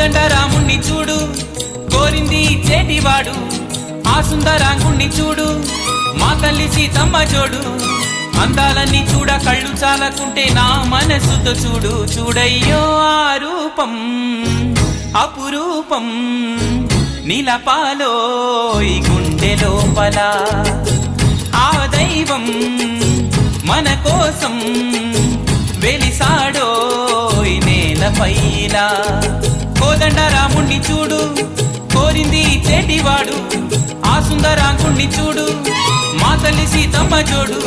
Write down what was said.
కోదండరాముణ్ణి చూడు కోరింది చేటివాడు ఆ సుందరాంగుణ్ణి చూడు మా తల్లి సీతమ్మ జోడు అందాలన్నీ చూడ కళ్ళు చాలకుంటే నా మనసుతో చూడు చూడయ్యో ఆ రూపం అపురూపం నీలపాలో ఈ గుండె లోపల ఆ దైవం మన కోసం వెలిసాడో ఈ నేలపైలా కోదండరాముణ్ణి చూడు కోరింది చేటివాడు ఆ సుందరాంగుణ్ణి చూడు మా తల్లి సీతమ్మ జోడు